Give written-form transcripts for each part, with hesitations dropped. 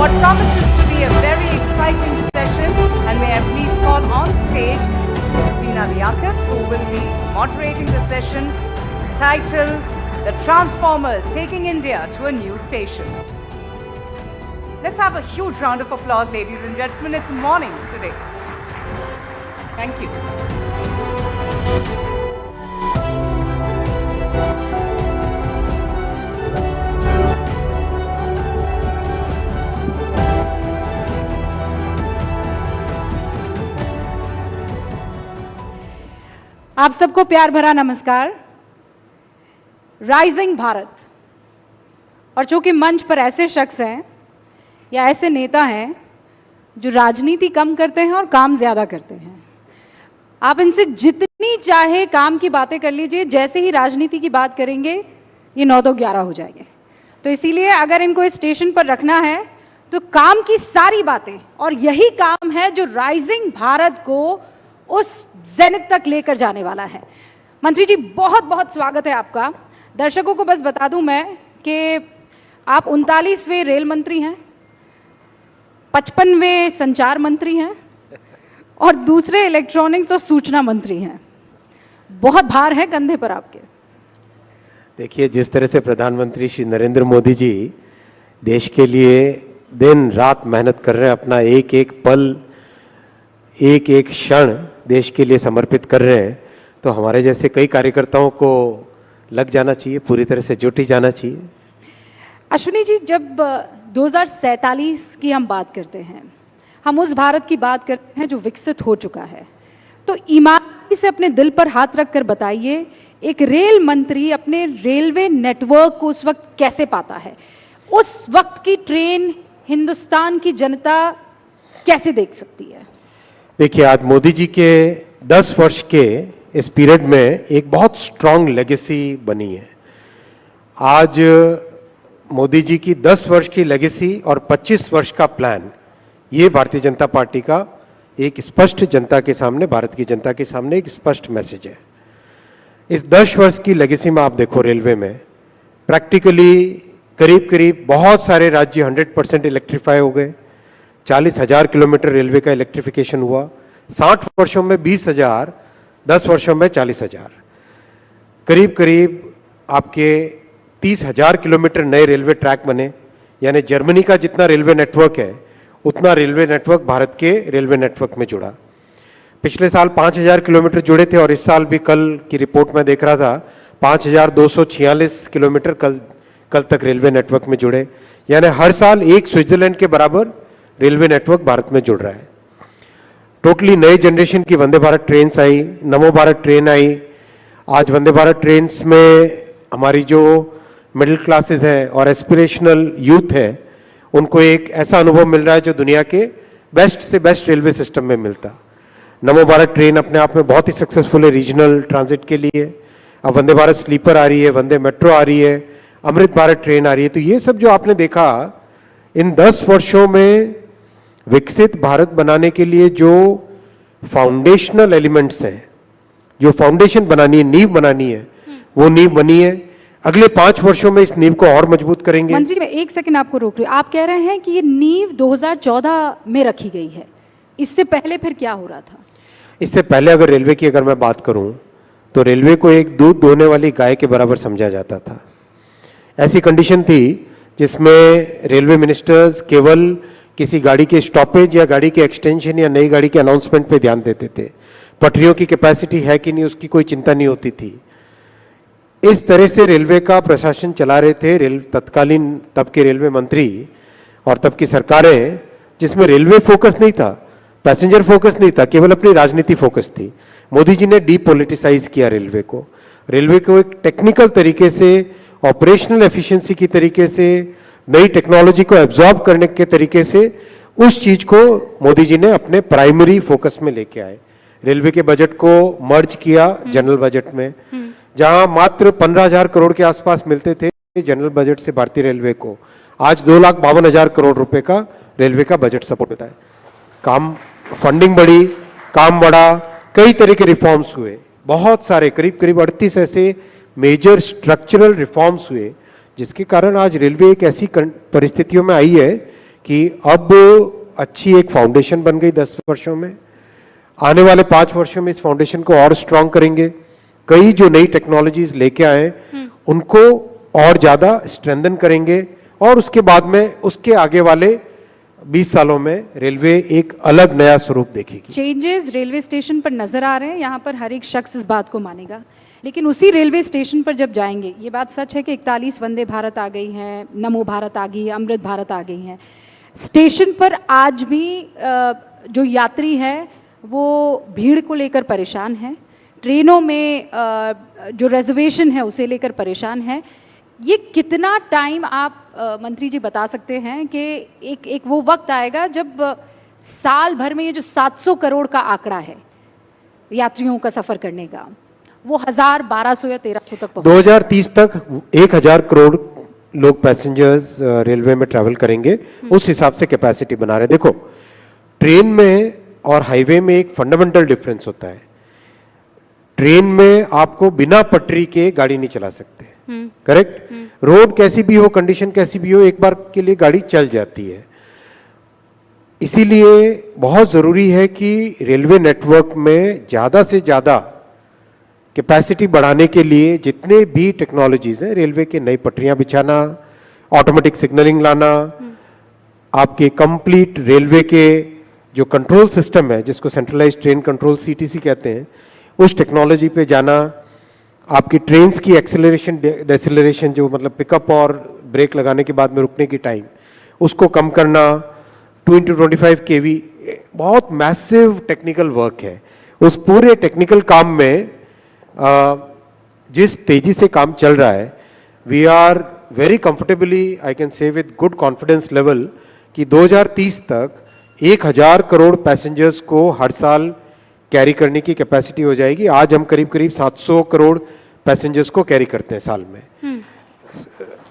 what promises to be a very exciting session, and may I please call on stage Veena Liaquat, who will be moderating the session titled The Transformers Taking India to a New Station. Let's have a huge round of applause, ladies and gentlemen. It's morning today. Thank you. आप सबको प्यार भरा नमस्कार। Rising Bharat, और चूंकि मंच पर ऐसे शख्स हैं या ऐसे नेता हैं जो राजनीति कम करते हैं और काम ज़्यादा करते हैं, आप इनसे जितनी चाहे काम की बातें कर लीजिए, जैसे ही राजनीति की बात करेंगे ये 9 तो 11 हो जाएंगे। तो इसीलिए अगर इनको इस स्टेशन पर रखना है तो काम की सारी बातें, और यही काम है जो राइजिंग भारत को उस जेनिथ तक लेकर जाने वाला है। मंत्री जी, बहुत बहुत स्वागत है आपका। दर्शकों को बस बता दूं मैं कि आप 39वें रेल मंत्री हैं, 55वें संचार मंत्री हैं और दूसरे इलेक्ट्रॉनिक्स और सूचना मंत्री हैं। बहुत भार है कंधे पर आपके। देखिए, जिस तरह से प्रधानमंत्री श्री नरेंद्र मोदी जी देश के लिए दिन रात मेहनत कर रहे हैं, अपना एक एक पल, एक एक क्षण देश के लिए समर्पित कर रहे हैं, तो हमारे जैसे कई कार्यकर्ताओं को लग जाना चाहिए, पूरी तरह से जुट ही जाना चाहिए। अश्विनी जी, जब 2047 की हम बात करते हैं, हम उस भारत की बात करते हैं जो विकसित हो चुका है, तो ईमानदारी से अपने दिल पर हाथ रखकर बताइए, एक रेल मंत्री अपने रेलवे नेटवर्क को उस वक्त कैसे पाता है? उस वक्त की ट्रेन हिंदुस्तान की जनता कैसे देख सकती है? देखिए, आज मोदी जी के 10 वर्ष के इस पीरियड में एक बहुत स्ट्रांग लेगेसी बनी है। आज मोदी जी की 10 वर्ष की लेगेसी और 25 वर्ष का प्लान, ये भारतीय जनता पार्टी का एक स्पष्ट जनता के सामने, भारत की जनता के सामने एक स्पष्ट मैसेज है। इस 10 वर्ष की लेगेसी में आप देखो, रेलवे में प्रैक्टिकली करीब करीब बहुत सारे राज्य 100% इलेक्ट्रीफाई हो गए। 40,000 किलोमीटर रेलवे का इलेक्ट्रिफिकेशन हुआ। 60 वर्षों में 20,000, 10 वर्षों में 40,000, करीब करीब आपके 30,000 किलोमीटर नए रेलवे ट्रैक बने। यानी जर्मनी का जितना रेलवे नेटवर्क है उतना रेलवे नेटवर्क भारत के रेलवे नेटवर्क में जुड़ा। पिछले साल 5,000 किलोमीटर जुड़े थे और इस साल भी, कल की रिपोर्ट में देख रहा था, 5,246 किलोमीटर कल तक रेलवे नेटवर्क में जुड़े। यानी हर साल एक स्विट्जरलैंड के बराबर रेलवे नेटवर्क भारत में जुड़ रहा है। टोटली नई जनरेशन की वंदे भारत ट्रेन आई, नमो भारत ट्रेन आई। आज वंदे भारत ट्रेन में हमारी जो मिडिल क्लासेस हैं और एस्पिरेशनल यूथ है, उनको एक ऐसा अनुभव मिल रहा है जो दुनिया के बेस्ट से बेस्ट रेलवे सिस्टम में मिलता। नमो भारत ट्रेन अपने आप में बहुत ही सक्सेसफुल है रीजनल ट्रांजिट के लिए। अब वंदे भारत स्लीपर आ रही है, वंदे मेट्रो आ रही है, अमृत भारत ट्रेन आ रही है। तो ये सब जो आपने देखा इन 10 वर्षों में विकसित भारत बनाने के लिए जो फाउंडेशनल एलिमेंट्स हैं, जो फाउंडेशन बनानी है, नींव बनानी है, वो नींव बनी है। अगले 5 वर्षों में इस नींव को और मजबूत करेंगे। मंत्री जी, मैं एक सेकंड आपको रोक रही हूं। आप कह रहे हैं कि ये नींव 2014 में रखी गई है, इससे पहले फिर क्या हो रहा था? इससे पहले अगर रेलवे की अगर मैं बात करूं तो रेलवे को एक दूध दोहने वाली गाय के बराबर समझा जाता था। ऐसी कंडीशन थी जिसमें रेलवे मिनिस्टर्स केवल किसी गाड़ी के स्टॉपेज या गाड़ी के एक्सटेंशन या नई गाड़ी के अनाउंसमेंट पे ध्यान देते थे। पटरियों की कैपेसिटी है कि नहीं, उसकी कोई चिंता नहीं होती थी। इस तरह से रेलवे का प्रशासन चला रहे थे तत्कालीन तब के रेलवे मंत्री और तब की सरकारें, जिसमें रेलवे फोकस नहीं था, पैसेंजर फोकस नहीं था, केवल अपनी राजनीति फोकस थी। मोदी जी ने डीपोलिटिसाइज किया रेलवे को। रेलवे को एक टेक्निकल तरीके से, ऑपरेशनल एफिशिएंसी की तरीके से, नई टेक्नोलॉजी को एब्जॉर्ब करने के तरीके से उस चीज को मोदी जी ने अपने प्राइमरी फोकस में लेके आए। रेलवे के बजट को मर्ज किया जनरल बजट में, जहां मात्र 15,000 करोड़ के आसपास मिलते थे जनरल बजट से भारतीय रेलवे को, आज 2,52,000 करोड़ रुपए का रेलवे का बजट सपोर्ट मिलता है। काम, फंडिंग बढ़ी, काम बढ़ा, कई तरह के रिफॉर्म्स हुए, बहुत सारे, करीब करीब 38 ऐसे मेजर स्ट्रक्चरल रिफॉर्म्स हुए, जिसके कारण आज रेलवे एक ऐसी परिस्थितियों में आई है कि अब अच्छी एक फाउंडेशन बन गई 10 वर्षों में। आने वाले 5 वर्षों में इस फाउंडेशन को और स्ट्रांग करेंगे। कई जो नई टेक्नोलॉजीज लेके आए उनको और ज्यादा स्ट्रेंथन करेंगे और उसके बाद में उसके आगे वाले 20 सालों में रेलवे एक अलग नया स्वरूप देखेगी। चेंजेस रेलवे स्टेशन पर नजर आ रहे हैं, यहाँ पर हर एक शख्स इस बात को मानेगा। लेकिन उसी रेलवे स्टेशन पर जब जाएंगे, ये बात सच है कि 41 वंदे भारत आ गई हैं, नमो भारत आ गई है, अमृत भारत आ गई हैं। स्टेशन पर आज भी जो यात्री है वो भीड़ को लेकर परेशान है, ट्रेनों में जो रिजर्वेशन है उसे लेकर परेशान है। ये कितना टाइम आप मंत्री जी बता सकते हैं कि एक वो वक्त आएगा जब साल भर में ये जो 700 करोड़ का आंकड़ा है यात्रियों का सफर करने का, वो 1000, 1200 या 1300 तक पहुंचे। 2030 तक 1000 करोड़ लोग पैसेंजर्स रेलवे में ट्रैवल करेंगे, उस हिसाब से कैपेसिटी बना रहे। देखो, ट्रेन में और हाईवे में एक फंडामेंटल डिफरेंस होता है। ट्रेन में आपको बिना पटरी के गाड़ी नहीं चला सकते, करेक्ट? रोड कैसी भी हो, कंडीशन कैसी भी हो, एक बार के लिए गाड़ी चल जाती है। इसीलिए बहुत जरूरी है कि रेलवे नेटवर्क में ज्यादा से ज्यादा कैपेसिटी बढ़ाने के लिए जितने भी टेक्नोलॉजीज हैं, रेलवे के नई पटरियां बिछाना, ऑटोमेटिक सिग्नलिंग लाना, आपके कंप्लीट रेलवे के जो कंट्रोल सिस्टम है जिसको सेंट्रलाइज्ड ट्रेन कंट्रोल सीटीसी कहते हैं, उस टेक्नोलॉजी पे जाना, आपकी ट्रेन्स की एक्सेलरेशन डेसेलरेशन जो मतलब पिकअप और ब्रेक लगाने के बाद में रुकने की टाइम, उसको कम करना, 2x25 kV, बहुत मैसिव टेक्निकल वर्क है। उस पूरे टेक्निकल काम में जिस तेजी से काम चल रहा है, we are very comfortably, I can say with good confidence level कि 2030 तक 1000 करोड़ पैसेंजर्स को हर साल कैरी करने की कैपेसिटी हो जाएगी। आज हम करीब करीब 700 करोड़ पैसेंजर्स को कैरी करते हैं साल में।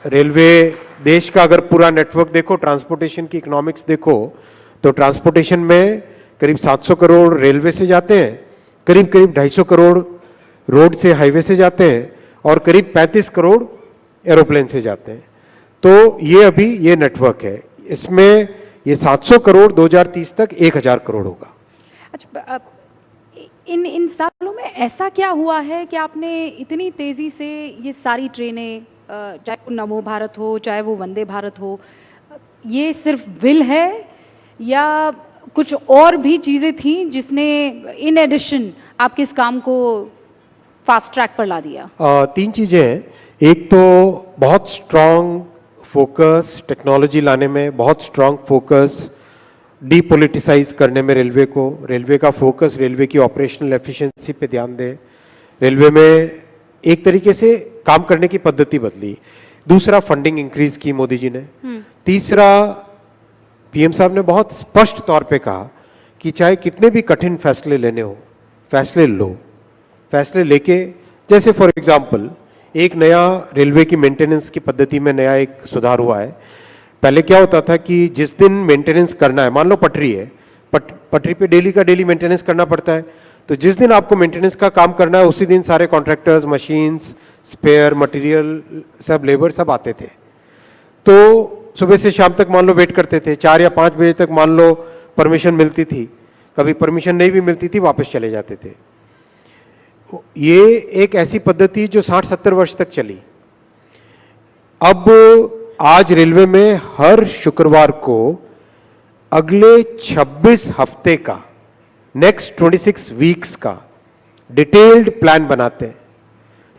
रेलवे देश का अगर पूरा नेटवर्क देखो, ट्रांसपोर्टेशन की इकोनॉमिक्स देखो, तो ट्रांसपोर्टेशन में करीब 700 करोड़ रेलवे से जाते हैं, करीब करीब 250 करोड़ रोड से हाईवे से जाते हैं और करीब 35 करोड़ एरोप्लेन से जाते हैं। तो ये अभी ये नेटवर्क है, इसमें ये 700 करोड़ 2030 तक 1000 करोड़ होगा। अच्छा, इन सालों में ऐसा क्या हुआ है कि आपने इतनी तेजी से ये सारी ट्रेनें, चाहे वो नमो भारत हो, चाहे वो वंदे भारत हो, ये सिर्फ विल है या कुछ और भी चीज़ें थी जिसने इन एडिशन आपके इस काम को फास्ट ट्रैक पर ला दिया? 3 चीजें हैं। एक तो बहुत स्ट्रांग फोकस टेक्नोलॉजी लाने में, बहुत स्ट्रांग फोकस डीपोलिटिसाइज करने में रेलवे का फोकस रेलवे की ऑपरेशनल एफिशिएंसी पे ध्यान दें। रेलवे में एक तरीके से काम करने की पद्धति बदली। दूसरा, फंडिंग इंक्रीज की मोदी जी ने। तीसरा, पीएम साहब ने बहुत स्पष्ट तौर पे कहा कि चाहे कितने भी कठिन फैसले लेने हो, फैसले लो। फैसले लेके, जैसे फॉर एग्जाम्पल एक नया रेलवे की मेंटेनेंस की पद्धति में नया एक सुधार हुआ है। पहले क्या होता था कि जिस दिन मेंटेनेंस करना है, मान लो पटरी है, पटरी पे डेली का डेली मेंटेनेंस करना पड़ता है, तो जिस दिन आपको मेंटेनेंस का काम करना है उसी दिन सारे कॉन्ट्रैक्टर्स, मशीन्स, स्पेयर मटेरियल, सब लेबर सब आते थे। तो सुबह से शाम तक मान लो वेट करते थे, 4 या 5 बजे तक मान लो परमिशन मिलती थी, कभी परमिशन नहीं भी मिलती थी, वापस चले जाते थे। ये एक ऐसी पद्धति जो 60-70 वर्ष तक चली। अब आज रेलवे में हर शुक्रवार को अगले 26 हफ्ते का, नेक्स्ट 26 वीक्स का डिटेल्ड प्लान बनाते हैं।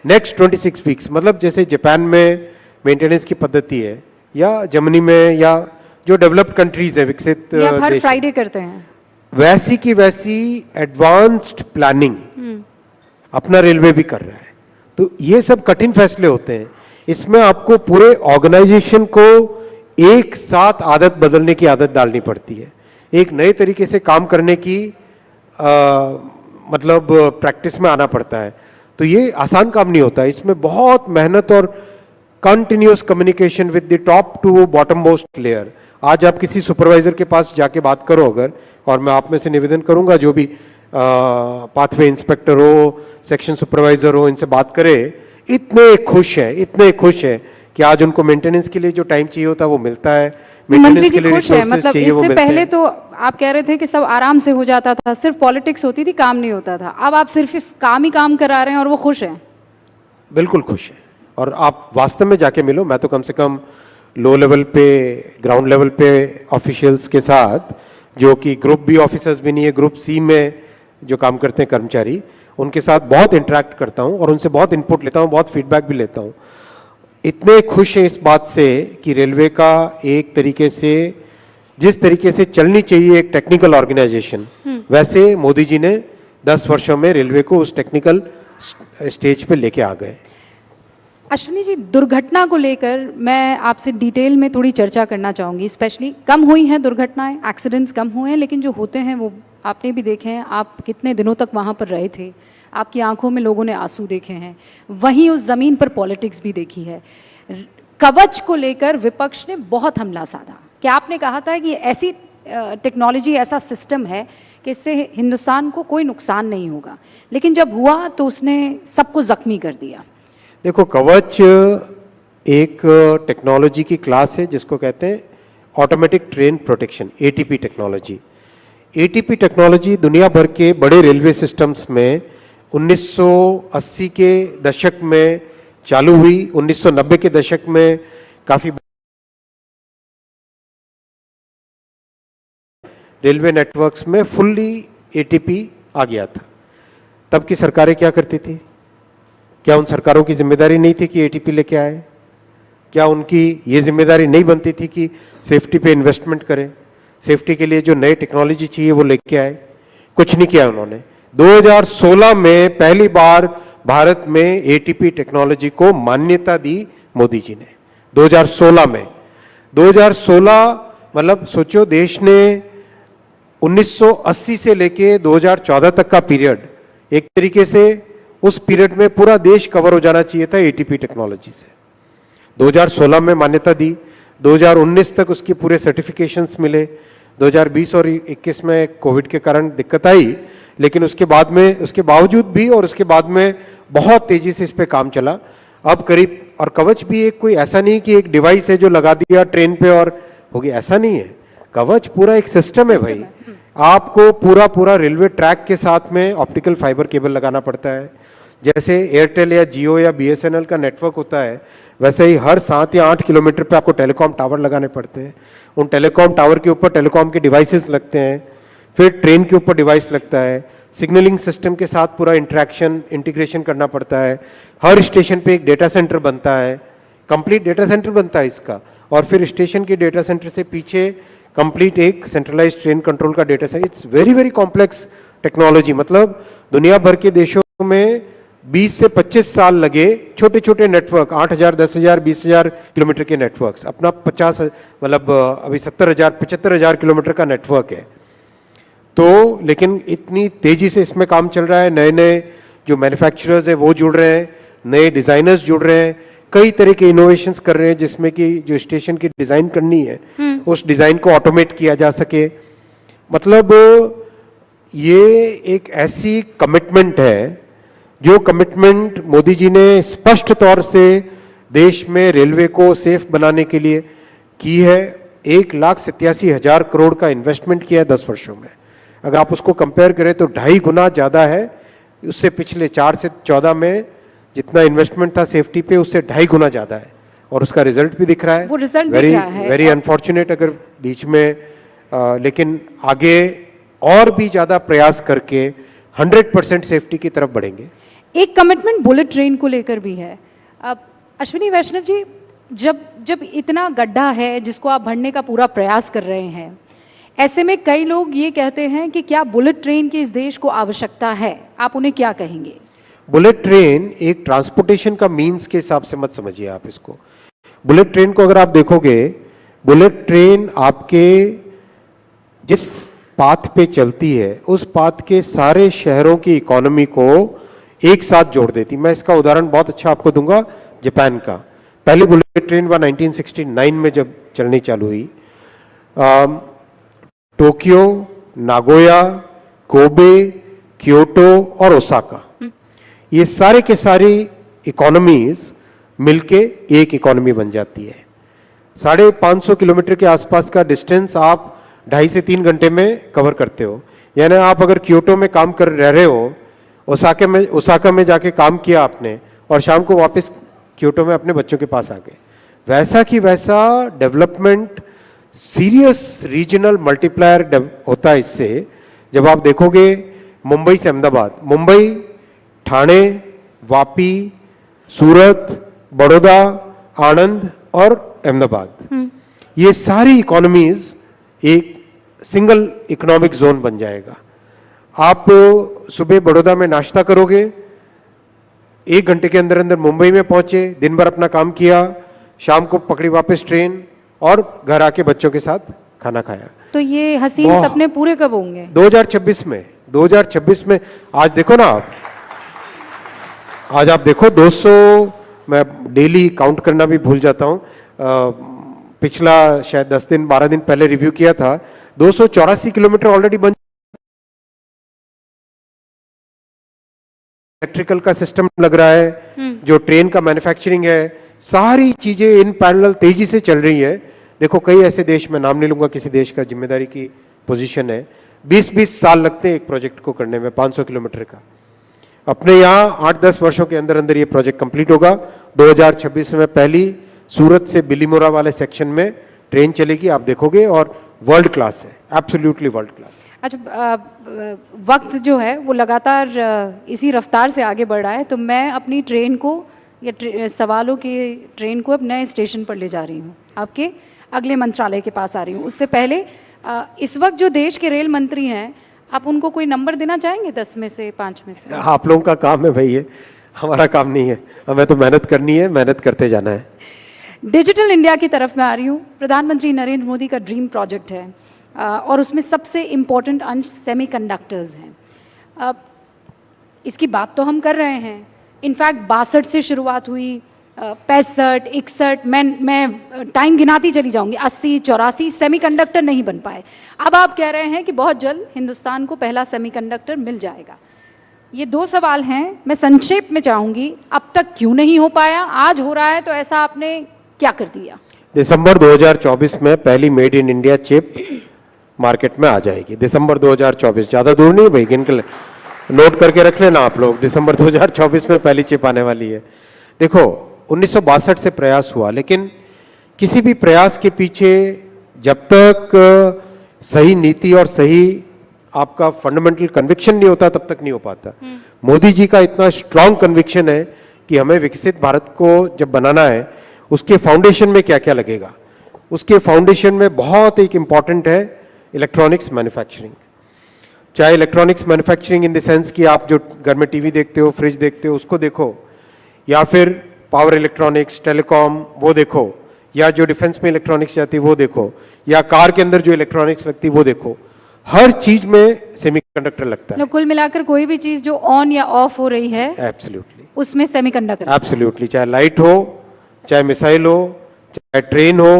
नेक्स्ट 26 वीक्स मतलब जैसे जापान में मेंटेनेंस की पद्धति है, या जर्मनी में, या जो डेवलप्ड कंट्रीज है, विकसित हर फ्राइडे करते हैं, वैसी की वैसी एडवांस्ड प्लानिंग अपना रेलवे भी कर रहा है। तो ये सब कठिन फैसले होते हैं, इसमें आपको पूरे ऑर्गेनाइजेशन को एक साथ आदत बदलने की आदत डालनी पड़ती है, एक नए तरीके से काम करने की मतलब प्रैक्टिस में आना पड़ता है। तो ये आसान काम नहीं होता, इसमें बहुत मेहनत और continuous communication with the top to bottom most layer. आज आप किसी सुपरवाइजर के पास जाके बात करो अगर, और मैं आप में से निवेदन करूंगा जो भी पाथवे इंस्पेक्टर हो, सेक्शन सुपरवाइजर हो, इनसे बात करे, इतने खुश हैं कि आज उनको मेंटेनेंस के लिए जो टाइम चाहिए होता है वो मिलता है, मंत्री मेंटेनेंस जी के लिए खुश है, रिसोर्सेज मतलब चाहिए वो इससे मिलते पहले हैं। तो आप कह रहे थे कि सब आराम से हो जाता था, सिर्फ पॉलिटिक्स होती थी, काम नहीं होता था। अब आप सिर्फ इस काम ही काम करा रहे हैं और वो खुश हैं। बिल्कुल खुश है। और आप वास्तव में जाके मिलो, मैं तो कम से कम लो लेवल पे, ग्राउंड लेवल पे ऑफिशियल्स के साथ, जो कि ग्रुप बी ऑफिसर्स भी नहीं है, ग्रुप सी में जो काम करते हैं कर्मचारी, उनके साथ बहुत इंटरेक्ट करता हूं और उनसे बहुत इनपुट लेता हूं, बहुत फीडबैक भी लेता हूं। इतने खुश हैं इस बात से कि रेलवे का एक तरीके से, जिस तरीके से चलनी चाहिए एक टेक्निकल ऑर्गेनाइजेशन, वैसे मोदी जी ने 10 वर्षों में रेलवे को उस टेक्निकल स्टेज पे लेके आ गए। अश्विनी जी, दुर्घटना को लेकर मैं आपसे डिटेल में थोड़ी चर्चा करना चाहूँगी। स्पेशली कम हुई हैं दुर्घटनाएं, एक्सीडेंट्स कम हुए हैं, लेकिन जो होते हैं वो आपने भी देखे हैं। आप कितने दिनों तक वहाँ पर रहे थे, आपकी आंखों में लोगों ने आंसू देखे हैं, वहीं उस ज़मीन पर पॉलिटिक्स भी देखी है। कवच को लेकर विपक्ष ने बहुत हमला साधा कि आपने कहा था कि ऐसी टेक्नोलॉजी, ऐसा सिस्टम है कि इससे हिंदुस्तान को कोई नुकसान नहीं होगा, लेकिन जब हुआ तो उसने सबको ज़ख्मी कर दिया। देखो, कवच एक टेक्नोलॉजी की क्लास है जिसको कहते हैं automatic train protection, ATP technology. ATP technology दुनिया भर के बड़े रेलवे सिस्टम्स में 1980 के दशक में चालू हुई, 1990 के दशक में काफी रेलवे नेटवर्क्स में फुल्ली एटीपी आ गया था। तब की सरकारें क्या करती थी? क्या उन सरकारों की जिम्मेदारी नहीं थी कि एटीपी लेके आए? क्या उनकी ये जिम्मेदारी नहीं बनती थी कि सेफ्टी पे इन्वेस्टमेंट करें, सेफ्टी के लिए जो नई टेक्नोलॉजी चाहिए वो लेके आए? कुछ नहीं किया उन्होंने। 2016 में पहली बार भारत में एटीपी टेक्नोलॉजी को मान्यता दी मोदी जी ने, 2016 में। 2016 मतलब सोचो, देश ने 1980 से लेके 2014 तक का पीरियड, एक तरीके से उस पीरियड में पूरा देश कवर हो जाना चाहिए था एटीपी टेक्नोलॉजी से। 2016 में मान्यता दी, 2019 तक उसके पूरे सर्टिफिकेशंस मिले। 2020 और 21 में कोविड के कारण दिक्कत आई, लेकिन उसके बाद में, उसके बावजूद भी और उसके बाद में बहुत तेजी से इस पे काम चला। अब करीब, और कवच भी एक कोई ऐसा नहीं कि एक डिवाइस है जो लगा दिया ट्रेन पे और हो गया, ऐसा नहीं है। कवच पूरा एक सिस्टम है भाई। आपको पूरा रेलवे ट्रैक के साथ में ऑप्टिकल फाइबर केबल लगाना पड़ता है। जैसे एयरटेल या जियो या बीएसएनएल का नेटवर्क होता है, वैसे ही हर 7 या 8 किलोमीटर पे आपको टेलीकॉम टावर लगाने पड़ते हैं। उन टेलीकॉम टावर के ऊपर टेलीकॉम के डिवाइसेस लगते हैं, फिर ट्रेन के ऊपर डिवाइस लगता है, सिग्नलिंग सिस्टम के साथ पूरा इंटीग्रेशन करना पड़ता है। हर स्टेशन पे एक डेटा सेंटर बनता है, कंप्लीट डेटा सेंटर बनता है इसका, और फिर स्टेशन के डेटा सेंटर से पीछे कंप्लीट एक सेंट्रलाइज्ड ट्रेन कंट्रोल का data centre. It's very very complex technology. मतलब दुनिया भर के देशों में 20 से 25 साल लगे छोटे छोटे नेटवर्क, 8,000, 10,000, 20,000 किलोमीटर के नेटवर्क्स, अपना 50, मतलब अभी 70,000, 75,000 किलोमीटर का नेटवर्क है। तो लेकिन इतनी तेजी से इसमें काम चल रहा है, नए नए जो मैन्युफैक्चरर्स हैं वो जुड़ रहे हैं, नए डिजाइनर्स जुड़ रहे हैं, कई तरह के इनोवेशंस कर रहे हैं, जिसमें कि जो स्टेशन की डिजाइन करनी है उस डिजाइन को ऑटोमेट किया जा सके। मतलब ये एक ऐसी कमिटमेंट है, जो कमिटमेंट मोदी जी ने स्पष्ट तौर से देश में रेलवे को सेफ बनाने के लिए की है। 1,87,000 करोड़ का इन्वेस्टमेंट किया है 10 वर्षों में। अगर आप उसको कंपेयर करें तो 2.5 गुना ज्यादा है उससे। पिछले 4 से 14 में जितना इन्वेस्टमेंट था सेफ्टी पे, उससे 2.5 गुना ज्यादा है, और उसका रिजल्ट भी दिख रहा है। वो रिजल्ट दिख रहा है। वेरी अनफॉर्चुनेट अगर बीच में, लेकिन आगे और भी ज्यादा प्रयास करके 100% सेफ्टी की तरफ बढ़ेंगे। एक कमिटमेंट बुलेट ट्रेन को लेकर भी है। अब अश्विनी वैष्णव जी, जब इतना गड्ढा है जिसको आप भरने का पूरा प्रयास कर रहे हैं, ऐसे में कई लोग ये कहते हैं कि क्या बुलेट ट्रेन की इस देश को आवश्यकता है? आप उन्हें क्या कहेंगे? बुलेट ट्रेन एक ट्रांसपोर्टेशन का मीन्स के हिसाब से मत समझिए आप इसको। बुलेट ट्रेन को अगर आप देखोगे, बुलेट ट्रेन आपके जिस पाथ पे चलती है उस पाथ के सारे शहरों की इकोनॉमी को एक साथ जोड़ देती। मैं इसका उदाहरण बहुत अच्छा आपको दूंगा, जापान का। पहली बुलेट ट्रेन 1969 में जब चलनी चालू हुई, टोक्यो, नागोया, कोबे, क्योटो और ओसाका, ये सारे के सारी इकोनॉमीज मिलके एक इकोनॉमी बन जाती है। 550 किलोमीटर के आसपास का डिस्टेंस आप 2.5 से 3 घंटे में कवर करते हो। यानी आप अगर क्योटो में काम कर रहे हो, ओसाका में जाके काम किया आपने और शाम को वापस क्योटो में अपने बच्चों के पास आ गए, वैसा की वैसा डेवलपमेंट, सीरियस रीजनल मल्टीप्लायर होता है इससे। जब आप देखोगे मुंबई से अहमदाबाद, मुंबई, ठाणे, वापी, सूरत, बड़ौदा, आणंद और अहमदाबाद, ये सारी इकोनॉमीज एक सिंगल इकोनॉमिक जोन बन जाएगा। आप सुबह बड़ौदा में नाश्ता करोगे, 1 घंटे के अंदर अंदर मुंबई में पहुंचे, दिन भर अपना काम किया, शाम को पकड़ी वापस ट्रेन और घर आके बच्चों के साथ खाना खाया। तो ये हसीन सपने पूरे कब होंगे? 2026 में। 2026 में आज देखो ना आप, आज आप देखो 200, मैं डेली काउंट करना भी भूल जाता हूं, पिछला शायद 10 दिन 12 दिन पहले रिव्यू किया था, 284 किलोमीटर ऑलरेडी बन, इलेक्ट्रिकल का सिस्टम लग रहा है, जो ट्रेन का मैन्युफैक्चरिंग है, सारी चीजें इन पैरेलल तेजी से चल रही है। देखो कई ऐसे देश, मैं नाम नहीं लूंगा किसी देश का, जिम्मेदारी की पोजीशन है, 20-20 साल लगते हैं एक प्रोजेक्ट को करने में 500 किलोमीटर का। अपने यहाँ 8-10 वर्षों के अंदर अंदर ये प्रोजेक्ट कंप्लीट होगा। 2026 में पहली सूरत से बिलीमोरा वाले सेक्शन में ट्रेन चलेगी, आप देखोगे, और वर्ल्ड क्लास है, एब्सोल्युटली वर्ल्ड क्लास। अच्छा, वक्त जो है वो लगातार इसी रफ्तार से आगे बढ़ रहा है, तो मैं अपनी ट्रेन को या सवालों की ट्रेन को अब नए स्टेशन पर ले जा रही हूँ, आपके अगले मंत्रालय के पास आ रही हूँ। उससे पहले इस वक्त जो देश के रेल मंत्री हैं, आप उनको कोई नंबर देना चाहेंगे 10 में से, 5 में से? आप लोगों का काम है भाई, ये हमारा काम नहीं है, हमें तो मेहनत करनी है, मेहनत करते जाना है। डिजिटल इंडिया की तरफ मैं आ रही हूँ। प्रधानमंत्री नरेंद्र मोदी का ड्रीम प्रोजेक्ट है और उसमें सबसे इम्पोर्टेंट अंश सेमीकंडक्टर्स हैं। इसकी बात तो हम कर रहे हैं, इनफैक्ट 62 से शुरुआत हुई, 65, 61, मैं टाइम गिनाती चली जाऊंगी, 80, 84 सेमीकंडक्टर नहीं बन पाए। अब आप कह रहे हैं कि बहुत जल्द हिंदुस्तान को पहला सेमीकंडक्टर मिल जाएगा। ये 2 सवाल हैं, मैं संक्षेप में चाहूंगी, अब तक क्यों नहीं हो पाया? आज हो रहा है तो ऐसा आपने क्या कर दिया? दिसंबर 2024 में पहली made in India chip market में आ जाएगी। दिसंबर 2024, ज्यादा दूर नहीं भाई, गिन के नोट करके रख लेना आप लोग, दिसंबर 2024 में पहली चिप आने वाली है। देखो 1962 से प्रयास हुआ, लेकिन किसी भी प्रयास के पीछे जब तक सही नीति और सही आपका फंडामेंटल कन्विक्शन नहीं होता तब तक नहीं हो पाता। मोदी जी का इतना स्ट्रांग कन्विक्शन है कि हमें विकसित भारत को जब बनाना है, उसके फाउंडेशन में क्या क्या लगेगा। उसके फाउंडेशन में बहुत एक इंपॉर्टेंट है इलेक्ट्रॉनिक्स मैन्युफैक्चरिंग। चाहे electronics manufacturing in the sense कि आप जो घर में टीवी देखते हो, फ्रिज देखते हो, उसको देखो, या फिर पावर इलेक्ट्रॉनिक्स, टेलीकॉम वो देखो, या जो डिफेंस में इलेक्ट्रॉनिक्स जाती है वो देखो, या कार के अंदर जो इलेक्ट्रॉनिक्स लगती है वो देखो, हर चीज में सेमीकंडक्टर लगता है। कुल मिलाकर कोई भी चीज जो ऑन या ऑफ हो रही है, एब्सोल्युटली उसमें सेमीकंडक्टर। एब्सोल्युटली, चाहे लाइट हो, चाहे मिसाइल हो, चाहे ट्रेन हो,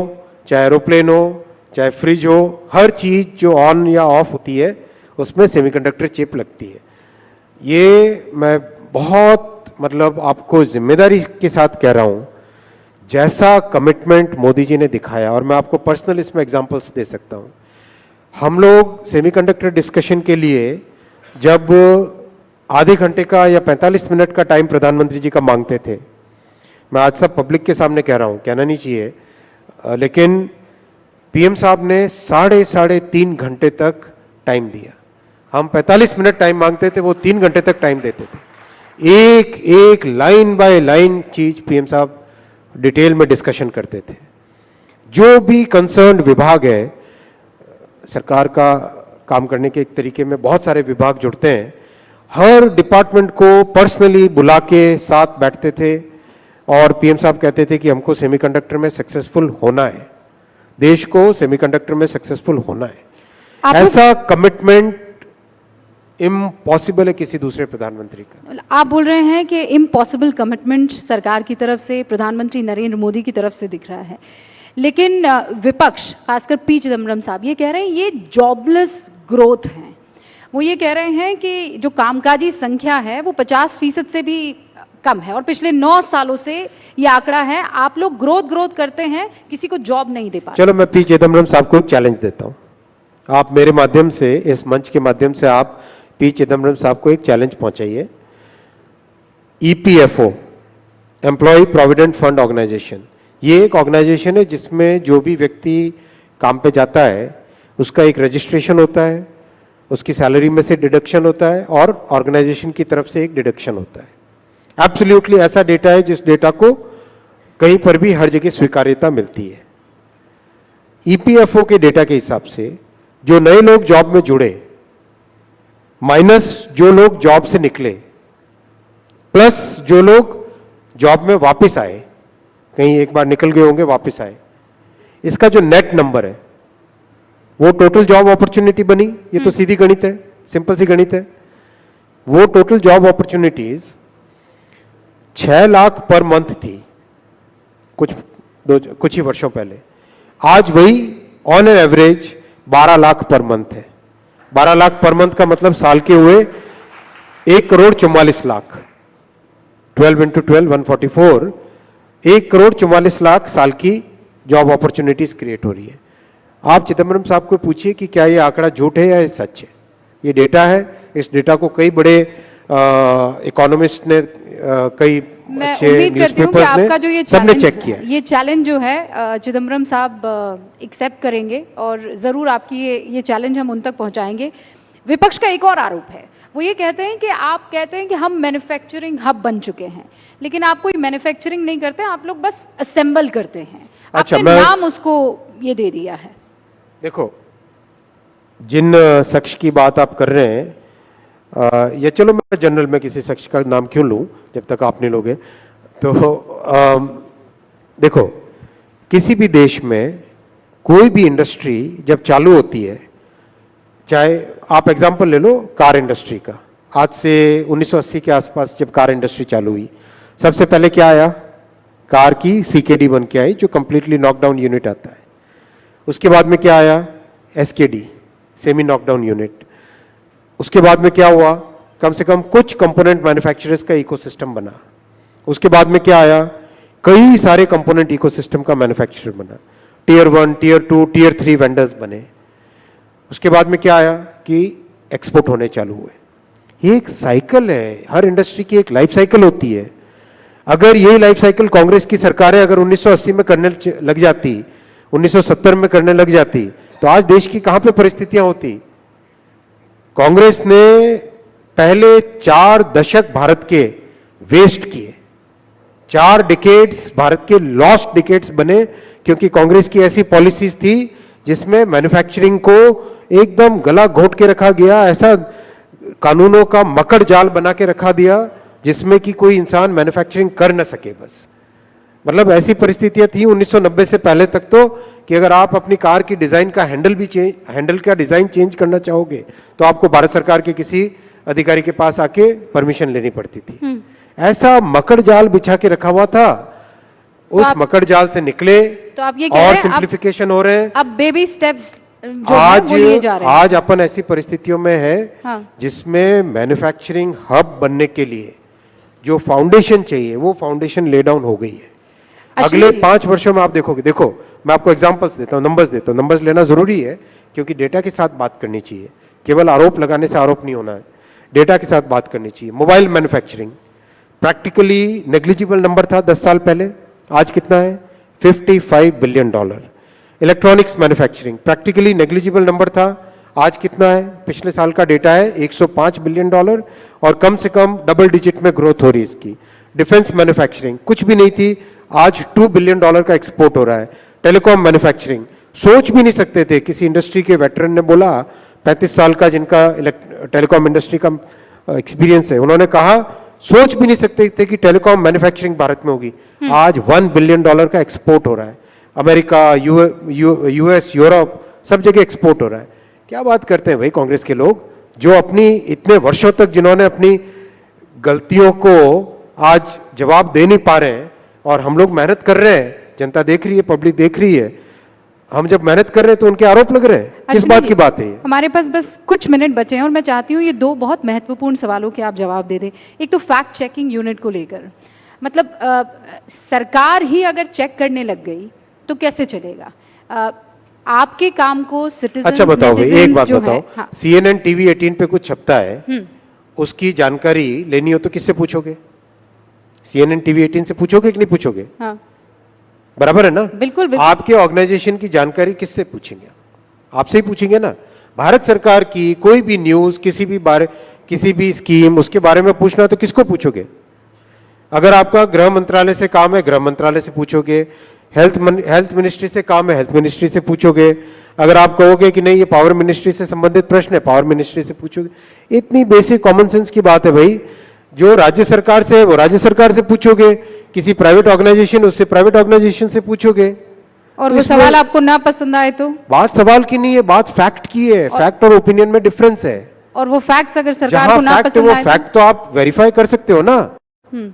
चाहे एरोप्लेन हो, चाहे फ्रिज हो, हर चीज जो ऑन या ऑफ होती है उसमें सेमीकंडक्टर चिप लगती है। ये मैं बहुत मतलब आपको जिम्मेदारी के साथ कह रहा हूं, जैसा कमिटमेंट मोदी जी ने दिखाया, और मैं आपको पर्सनल इसमें एग्जांपल्स दे सकता हूं। हम लोग सेमीकंडक्टर डिस्कशन के लिए जब आधे घंटे का या 45 मिनट का टाइम प्रधानमंत्री जी का मांगते थे, मैं आज सब पब्लिक के सामने कह रहा हूं, कहना नहीं चाहिए, लेकिन पीएम साहब ने 3.5 घंटे तक टाइम दिया। हम 45 मिनट टाइम मांगते थे, वो 3 घंटे तक टाइम देते थे। एक एक लाइन बाय लाइन चीज पीएम साहब डिटेल में डिस्कशन करते थे। जो भी कंसर्न्ड विभाग है, सरकार का काम करने के एक तरीके में बहुत सारे विभाग जुड़ते हैं, हर डिपार्टमेंट को पर्सनली बुला के साथ बैठते थे और पीएम साहब कहते थे कि हमको सेमीकंडक्टर में सक्सेसफुल होना है, देश को सेमीकंडक्टर में सक्सेसफुल होना है। ऐसा कमिटमेंट इम्पॉसिबल है किसी दूसरे प्रधानमंत्री का। आप बोल रहे हैं कि इम्पॉसिबल कमिटमेंट सरकार की तरफ से, प्रधानमंत्री नरेंद्र मोदी की तरफ से दिख रहा है, लेकिन विपक्ष खासकर पी चिदम्बरम साहब ये कह रहे हैं ये जॉबलेस ग्रोथ है। वो ये कह रहे हैं कि जो कामकाजी संख्या है वो 50% से भी कम है और पिछले 9 सालों से ये आंकड़ा है। आप लोग ग्रोथ करते हैं, किसी को जॉब नहीं दे पाते। चलो मैं पी चिदम्बरम साहब को एक चैलेंज देता हूं। आप मेरे माध्यम से, इस मंच के माध्यम से आप पी चिदम्बरम साहब को एक चैलेंज पहुंचाइए। EPFO, employ provident fund organisation, ये एक ऑर्गेनाइजेशन है जिसमें जो भी व्यक्ति काम पे जाता है उसका एक रजिस्ट्रेशन होता है, उसकी सैलरी में से डिडक्शन होता है और ऑर्गेनाइजेशन की तरफ से एक डिडक्शन होता है। एब्सोल्युटली ऐसा डेटा है जिस डेटा को कहीं पर भी हर जगह स्वीकार्यता मिलती है। ईपीएफओ के डेटा के हिसाब से जो नए लोग जॉब में जुड़े माइनस जो लोग जॉब से निकले प्लस जो लोग जॉब में वापस आए, कहीं एक बार निकल गए होंगे वापस आए, इसका जो नेट नंबर है वो टोटल जॉब अपॉर्चुनिटी बनी। ये तो सीधी गणित है, सिंपल सी गणित है। वो total job opportunities 6 lakh per month थी कुछ ही वर्षों पहले। आज वही on an average 12 lakh per month है। 12 लाख पर मंथ का मतलब साल के हुए 1,44,00,000। 12 into 12 144, 1,44,00,000 साल की जॉब अपॉर्चुनिटीज क्रिएट हो रही है। आप चिदम्बरम साहब को पूछिए कि क्या ये आंकड़ा झूठ है या ये सच है। ये डेटा है, इस डेटा को कई बड़े इकोनॉमिस्ट ने, कई मैं अच्छे उम्मीद करती हूँ कि न्यूज़पेपर्स आपका जो ने, ये सबने चैलेंज चेक किया। ये चैलेंज जो है चिदम्बरम साहब एक्सेप्ट करेंगे और ज़रूर आपकी ये चैलेंज हम उन तक पहुंचाएंगे। विपक्ष का एक और आरोप है, वो ये कहते हैं कि आप कहते हैं कि हम मैन्युफैक्चरिंग हब बन चुके हैं, लेकिन आप कोई मैन्युफैक्चरिंग नहीं करते, आप लोग बस असेंबल करते हैं। अच्छा, आपने नाम उसको ये दे दिया है। देखो, जिन शख्स की बात आप कर रहे हैं, या चलो मैं जनरल में किसी शख्स का नाम क्यों लूं जब तक आप नहीं लोगे, तो देखो, किसी भी देश में कोई भी इंडस्ट्री जब चालू होती है, चाहे आप एग्जांपल ले लो कार इंडस्ट्री का। आज से 1980 के आसपास जब कार इंडस्ट्री चालू हुई, सबसे पहले क्या आया? कार की सीकेडी बन के आई, जो कंप्लीटली नॉकडाउन यूनिट आता है। उसके बाद में क्या आया? SKD, semi knockdown unit. उसके बाद में क्या हुआ? कम से कम कुछ कंपोनेंट मैन्युफैक्चरर्स का इकोसिस्टम बना। उसके बाद में क्या आया? कई सारे कंपोनेंट इकोसिस्टम का मैन्युफैक्चरर बना, टियर 1, टियर 2, टियर 3 वेंडर्स बने। उसके बाद में क्या आया कि एक्सपोर्ट होने चालू हुए। ये एक साइकिल है, हर इंडस्ट्री की एक लाइफ साइकिल होती है। अगर ये लाइफ साइकिल कांग्रेस की सरकारें अगर 1980 में करने लग जाती, 1970 में करने लग जाती, तो आज देश की कहां पे परिस्थितियां होती। कांग्रेस ने पहले 4 दशक भारत के वेस्ट किए, 4 डिकेड्स भारत के लॉस्ट डिकेड्स बने, क्योंकि कांग्रेस की ऐसी पॉलिसीज थी जिसमें मैन्युफैक्चरिंग को एकदम गला घोट के रखा गया, ऐसा कानूनों का मकड़ जाल बना के रखा दिया जिसमें कि कोई इंसान मैन्युफैक्चरिंग कर न सके। बस मतलब ऐसी परिस्थितियां थी 1990 से पहले तक, तो कि अगर आप अपनी कार की डिजाइन का हैंडल का डिजाइन चेंज करना चाहोगे तो आपको भारत सरकार के किसी अधिकारी के पास आके परमिशन लेनी पड़ती थी। ऐसा मकड़ जाल बिछा के रखा हुआ था। तो उस मकड़ जाल से निकले, तो आप ये कह रहे और हैं सिंप्लीफिकेशन हो रहे हैं। अब बेबी स्टेप्स आज अपन ऐसी परिस्थितियों में है, हाँ। जिसमें मैन्युफैक्चरिंग हब बनने के लिए जो फाउंडेशन चाहिए वो फाउंडेशन ले डाउन हो गई है। अगले 5 वर्षों में आप देखोगे, देखो मैं आपको एग्जांपल्स देता हूं, नंबर्स देता हूं। नंबर्स लेना जरूरी है क्योंकि डेटा के साथ बात करनी चाहिए, केवल आरोप लगाने से आरोप नहीं होना है, डेटा के साथ बात करनी चाहिए। Mobile manufacturing practically negligible number था 10 साल पहले, आज कितना है? $55 billion. Electronics manufacturing practically negligible number था, आज कितना है? पिछले साल का डेटा है $105 बिलियन, और कम से कम डबल डिजिट में ग्रोथ हो रही है इसकी। डिफेंस मैन्युफैक्चरिंग कुछ भी नहीं थी, आज $2 बिलियन का एक्सपोर्ट हो रहा है। टेलीकॉम मैन्युफैक्चरिंग सोच भी नहीं सकते थे, किसी इंडस्ट्री के वेटरन ने बोला, 35 साल का जिनका टेलीकॉम इंडस्ट्री का एक्सपीरियंस है, उन्होंने कहा सोच भी नहीं सकते थे कि टेलीकॉम मैन्युफैक्चरिंग भारत में होगी। आज $1 बिलियन का एक्सपोर्ट हो रहा है। अमेरिका, यूएस, यूरोप, सब जगह एक्सपोर्ट हो रहा है। क्या बात करते हैं भाई कांग्रेस के लोग, जो अपनी इतने वर्षों तक जिन्होंने अपनी गलतियों को आज जवाब दे नहीं पा रहे हैं, और हम लोग मेहनत कर रहे हैं, जनता देख रही है, पब्लिक देख रही है। हम जब मेहनत कर रहे हैं तो उनके आरोप लग रहे हैं, किस अश्विनी बात जी, की बात है ये? हमारे पास बस कुछ मिनट बचे हैं और मैं चाहती हूँ ये दो बहुत महत्वपूर्ण सवालों के आप जवाब दे दें। एक तो फैक्ट चेकिंग यूनिट को लेकर, मतलब सरकार ही अगर चेक करने लग गई तो कैसे चलेगा? आपके काम को सिटीजन, अच्छा बताओ भाई, एक बात बताओ, हाँ, CNN TV 18 पे कुछ छपता है, उसकी जानकारी लेनी हो तो किससे पूछोगे? CNN TV 18 से पूछोगे कि नहीं पूछोगे? हाँ, बराबर है ना? बिल्कुल, बिल्कुल। आपके ऑर्गेनाइजेशन की जानकारी किससे पूछेंगे? आपसे ही पूछेंगे ना। भारत सरकार की कोई भी न्यूज, किसी भी स्कीम, उसके बारे में पूछना है तो किसको पूछोगे? अगर आपका गृह मंत्रालय से काम है, गृह मंत्रालय से पूछोगे। हेल्थ मिनिस्ट्री से काम है, हेल्थ मिनिस्ट्री से पूछोगे। अगर आप कहोगे कि नहीं ये पावर मिनिस्ट्री से संबंधित प्रश्न है, पावर मिनिस्ट्री से पूछोगे। इतनी बेसिक कॉमन सेंस की बात है भाई। जो राज्य सरकार से है वो राज्य सरकार से पूछोगे, किसी प्राइवेट ऑर्गेनाइजेशन उससे प्राइवेट ऑर्गेनाइजेशन से पूछोगे। और तो वो इसमें सवाल आपको ना पसंद आए तो? बात सवाल की नहीं है, बात फैक्ट की है। फैक्ट और ओपिनियन में डिफरेंस है। और वो फैक्ट्स अगर सरकार जहां को ना फैक्ट है पसंद वो आए तो? फैक्ट तो आप वेरीफाई कर सकते हो ना। हम्म,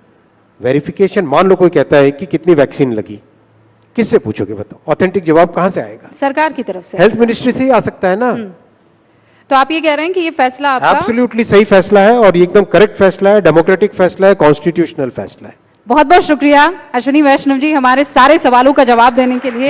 वेरिफिकेशन, मान लो कोई कहता है कि कितनी वैक्सीन लगी, किससे पूछोगे बताओ? ऑथेंटिक जवाब कहां से आएगा? सरकार की तरफ से। हेल्थ मिनिस्ट्री से ही आ सकता है ना। तो आप ये कह रहे हैं कि ये फैसला आपका एब्सोल्युटली सही फैसला है और ये एकदम करेक्ट फैसला है, डेमोक्रेटिक फैसला है, कॉन्स्टिट्यूशनल फैसला है। बहुत बहुत शुक्रिया अश्विनी वैष्णव जी हमारे सारे सवालों का जवाब देने के लिए।